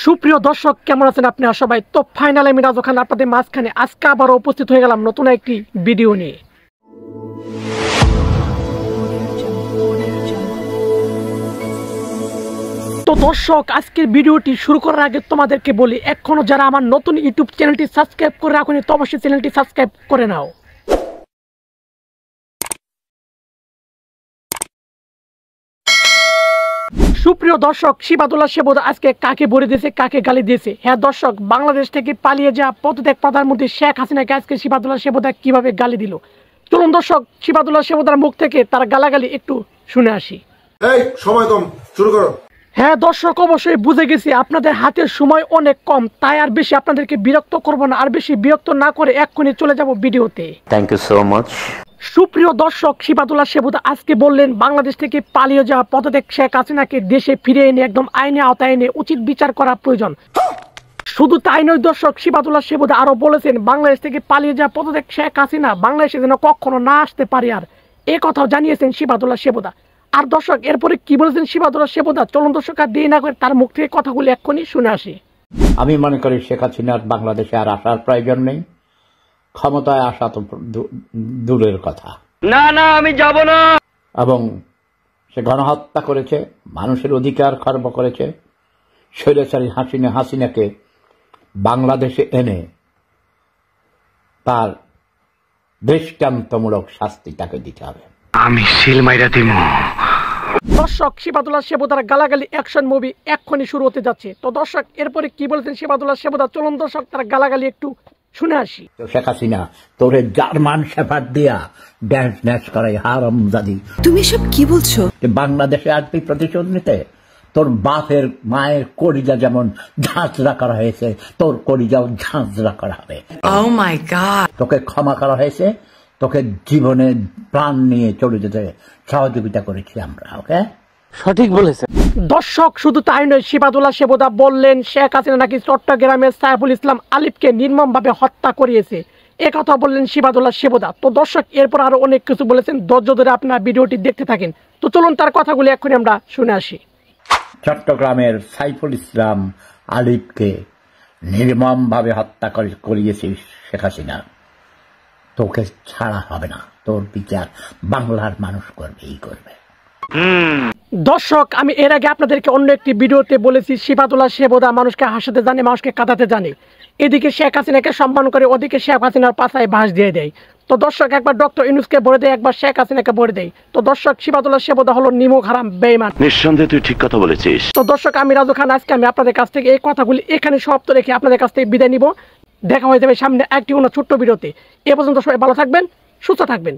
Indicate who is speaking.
Speaker 1: সুপ্রিয় দর্শক, কেমন আছেন আপনারা সবাই? তো ফাইনালি আমি রাজু খান আপনাদের মাঝখানে আজকে আবারও উপস্থিত হয়ে গেলাম নতুন একটি ভিডিও নিয়ে। তো দর্শক, আজকের ভিডিওটি শুরু করার আগে তোমাদেরকে বলি, এখনো যারা আমার নতুন ইউটিউব চ্যানেলটি সাবস্ক্রাইব করে রাখুনি তো অবশ্যই চ্যানেলটি সাবস্ক্রাইব করে নাও। সুপ্রিয় দর্শক, শিবাদুল্লাহ শেবুদা আজকে কাকে বলে দিয়েছে, কাকে গালি দিয়েছে? হ্যাঁ দর্শক, বাংলাদেশ থেকে পালিয়ে যাওয়া পদত্যাগ প্রধানমন্ত্রী শেখ হাসিনাকে আজকে শিবাদুল্লাহ শেবুদা কিভাবে গালি দিল, চলুন দর্শক শিবাদুল্লাহ শেবুদার মুখ থেকে তার গালাগালি একটু শুনে আসি।
Speaker 2: এই সময় কম, শুরু করো।
Speaker 1: হ্যাঁ দর্শক, অবশ্যই বুঝে গেছি আপনাদের হাতের সময় অনেক কম, তাই আর বেশি আপনাদেরকে বিরক্ত করব না। আর বেশি বিরক্ত না করে এক্ষুনি চলে যাব ভিডিওতে।
Speaker 3: Thank you so much.
Speaker 1: সুপ্রিয় দর্শক, শিবাদুল্লাহ শেবুদা আজকে বললেন বাংলাদেশ থেকে পালিয়ে যাওয়া পদত্যাগ শেখ হাসিনাকে দেশে ফিরে এনে একদম আইনে আওতায় এনে উচিত বিচার করা প্রয়োজন। শুধু তাই নয় দর্শক, শিবাদুল্লাহ শেবুদা আরো বলেছেন বাংলাদেশ থেকে পালিয়ে যাওয়া পদত্যাগ শেখ হাসিনা বাংলাদেশে যেন কখনো না আসতে পারে। আর এ কথাও জানিয়েছেন শিবাদুল্লাহ শেবুদা। আর দর্শক, এরপরে কি বলেছেন শিবাদুল্লাহ শেবুদা, চলুন দর্শক আর দেরি না করে তার মুখ থেকে কথাগুলি এক্ষুনি শুনে আসি।
Speaker 3: আমি মনে করি শেখ হাসিনার বাংলাদেশে আর আসার প্রয়োজন নেই, ক্ষমতায় আসা তো দূরের কথা। না না, আমি যাব না। এবং সে গণহত্যা করেছে, মানুষের অধিকার খর্ব করেছে। স্বৈরাচারী হাসিনাকে বাংলাদেশে এনে তার দৃষ্টান্তমূলক শাস্তি তাকে দিতে হবে। আমি সিল মাইরা দিব।
Speaker 1: দর্শক, শিবাদুল্লাহ শেবুদার গালাগালি অ্যাকশন মুভি এক্ষুনি শুরু হতে যাচ্ছে। তো দর্শক, এরপরে কি বলেছেন শিবাদুল্লাহ শেবুদা, চলুন দর্শক তার গালাগালি একটু শুনে আসি।
Speaker 3: শেখ হাসিনা তোরে জার্মান শেফার্ড দিয়া ড্যান্স ন্যাচ করাই হারামজাদি।
Speaker 4: তুমি সব কি বলছো?
Speaker 3: বাংলাদেশে আসবি প্রতিশোধ নিতে? তোর বাপের মায়ের কলিজা যেমন ঝাঁঝরা করা হয়েছে, তোর কলিজাও ঝাঁঝরা করা হবে।
Speaker 4: Oh my God!
Speaker 3: তোকে ক্ষমা করা হয়েছে, তোকে জীবনে প্রাণ নিয়ে চলে যেতে সহযোগিতা করেছি আমরা। ওকে,
Speaker 1: সঠিক বলেছেন দর্শক। শুধু তাই নয়, শিবাদুল্লাহ শেবুদা বললেন শেখ হাসিনা নাকি চট্টগ্রামের সাইফুল ইসলাম আলিফকে নির্মমভাবে হত্যা করিয়েছে, এ কথা বললেন শিবাদুল্লাহ শেবুদা। তো দর্শক, এরপর আরো অনেক কিছু বলেছেন, ধৈর্য ধরে আপনারা ভিডিওটি দেখতে থাকেন। তো চলুন তার কথাগুলি এক্ষুনি আমরা শুনে আসি।
Speaker 3: চট্টগ্রামের সাইফুল ইসলাম আলিফকে নির্মমভাবে হত্যা করিয়েছিস শেখ হাসিনা, তোকে ছাড়া হবে না, তোর বিচার বাংলার মানুষ করবেই করবে।
Speaker 1: দর্শক, আমি এর আগে আপনাদেরকে অন্য একটি ভিডিওতে বলেছি শিবাদুল্লাহ শেবুদা মানুষকে হাসাতে জানে, মানুষকে কাঁদাতে জানে। এদিকে শেখ হাসিনাকে সম্মান করে, ওদিকে শেখ হাসিনার পাছায় বাঁশ দিয়ে দেয়। তো দর্শক, একবার ডক্টর ইউনূসকে ভরে দেয়, একবার শেখ হাসিনাকে ভরে দেয়। তো দর্শক, শিবাদুল্লাহ শেবুদা হলো নিমক হারাম বেঈমান।
Speaker 5: নিঃসন্দেহে তুই ঠিক কথা বলেছিস।
Speaker 1: তো দর্শক, আমি রাজু খান আজকে আমি আপনাদের কাছ থেকে এই কথাগুলি এখানে সমাপ্ত রেখে আপনাদের কাছ থেকে বিদায় নিব। দেখা হয়ে যাবে সামনে একটি কোনো ছোট্ট ভিডিওতে। এ পর্যন্ত সবাই ভালো থাকবেন, সুস্থ থাকবেন।